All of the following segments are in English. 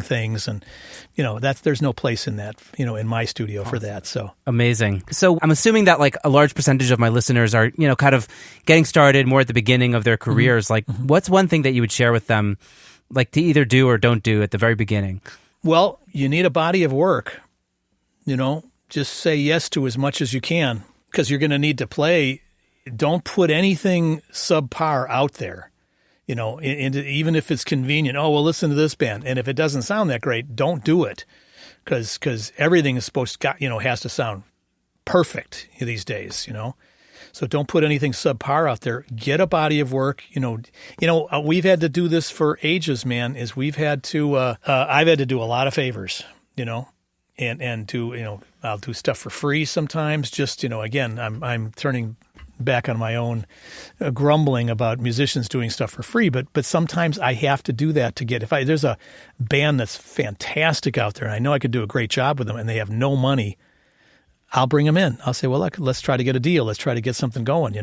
things, and there's no place in that, in my studio for that. So amazing. So I'm assuming that like a large percentage of my listeners are kind of getting started more at the beginning of their careers. Like, what's one thing that you would share with them, like to either do or don't do at the very beginning? Well, you need a body of work. Just say yes to as much as you can, because you're going to need to play. Don't put anything subpar out there. Even if it's convenient. Oh, well, listen to this band. And if it doesn't sound that great, don't do it, because everything is supposed to, has to sound perfect these days, So don't put anything subpar out there. Get a body of work. We've had to do this for ages, man, is we've had to, I've had to do a lot of favors, and do, I'll do stuff for free sometimes. Just, again, I'm turning back on my own grumbling about musicians doing stuff for free, but sometimes I have to do that to get, if there's a band that's fantastic out there and I know I could do a great job with them and they have no money, I'll bring them in. I'll say, well, look, let's try to get a deal. Let's try to get something going,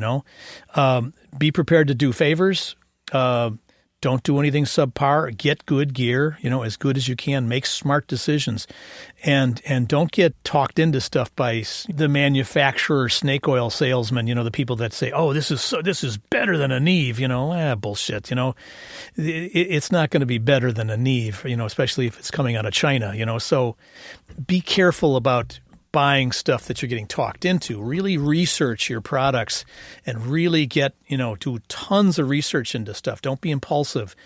Be prepared to do favors. Don't do anything subpar. Get good gear, as good as you can. Make smart decisions, and don't get talked into stuff by the manufacturer, snake oil salesman. The people that say, "Oh, this is better than a Neve." Bullshit. It's not going to be better than a Neve. Especially if it's coming out of China. So be careful about buying stuff that you're getting talked into. Really research your products and really get, do tons of research into stuff. Don't be impulsive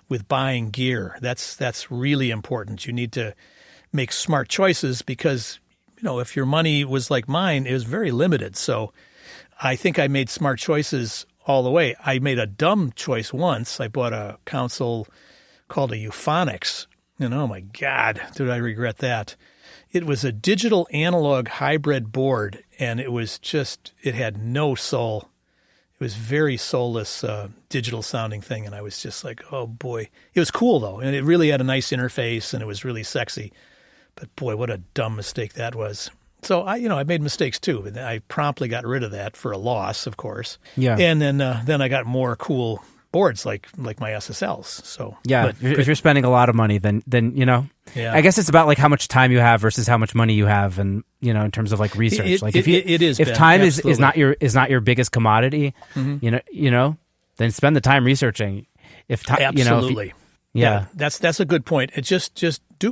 with buying gear. That's really important. You need to make smart choices because, if your money was like mine, it was very limited. So I think I made smart choices all the way. I made a dumb choice once. I bought a console called a Euphonics. Oh my God, did I regret that. It was a digital analog hybrid board, and it had no soul. It was very soulless, digital sounding thing, and I was just like, oh boy. It was cool though, and it really had a nice interface, and it was really sexy. But boy, what a dumb mistake that was. So I made mistakes too, but I promptly got rid of that for a loss, of course. Yeah. And then I got more cool boards like my SSLs. So yeah, if you're spending a lot of money, then yeah. I guess it's about like how much time you have versus how much money you have, and in terms of like research. If time is not your biggest commodity, then spend the time researing. If time, absolutely, yeah, that's a good point. It just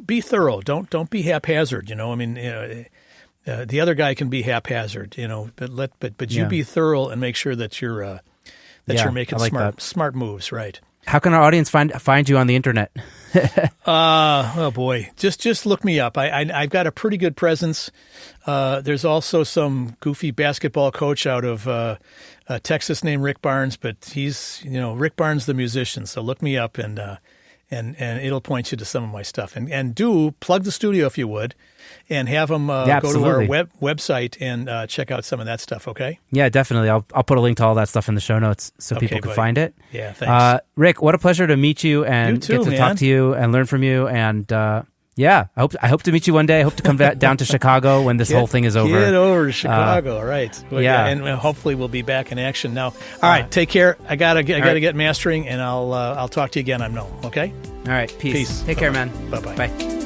be thorough. Don't be haphazard. The other guy can be haphazard. But you be thorough and make sure that you're making smart moves, right? How can our audience find you on the internet? Oh boy, just look me up. I've got a pretty good presence. There's also some goofy basketball coach out of Texas named Rick Barnes, but he's Rick Barnes the musician. So look me up and it'll point you to some of my stuff. And do plug the studio if you would, and have them go to our website and check out some of that stuff, okay? Yeah, definitely. I'll put a link to all that stuff in the show notes so people can find it. Yeah, thanks. Rick, what a pleasure to meet you and get to talk to you and learn from you. And I hope to meet you one day. I hope to come down to Chicago when this whole thing is over. Get over to Chicago, right? Well, yeah, and hopefully we'll be back in action now. All right, take care. I gotta get mastering, and I'll talk to you again. Okay. All right, peace. Take care, man. Bye-bye. Bye.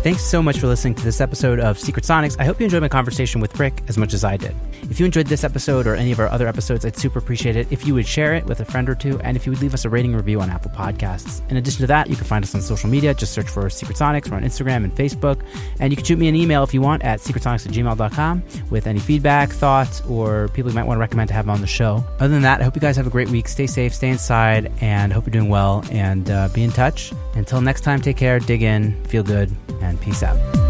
Thanks so much for listening to this episode of Secret Sonics. I hope you enjoyed my conversation with Rick as much as I did. If you enjoyed this episode or any of our other episodes, I'd super appreciate it if you would share it with a friend or two, and if you would leave us a rating review on Apple Podcasts. In addition to that, you can find us on social media. Just search for Secret Sonics. We're on Instagram and Facebook. And you can shoot me an email if you want at secretsonics@gmail.com with any feedback, thoughts, or people you might want to recommend to have on the show. Other than that, I hope you guys have a great week. Stay safe, stay inside, and hope you're doing well, and be in touch. Until next time, take care, dig in, feel good, and peace out.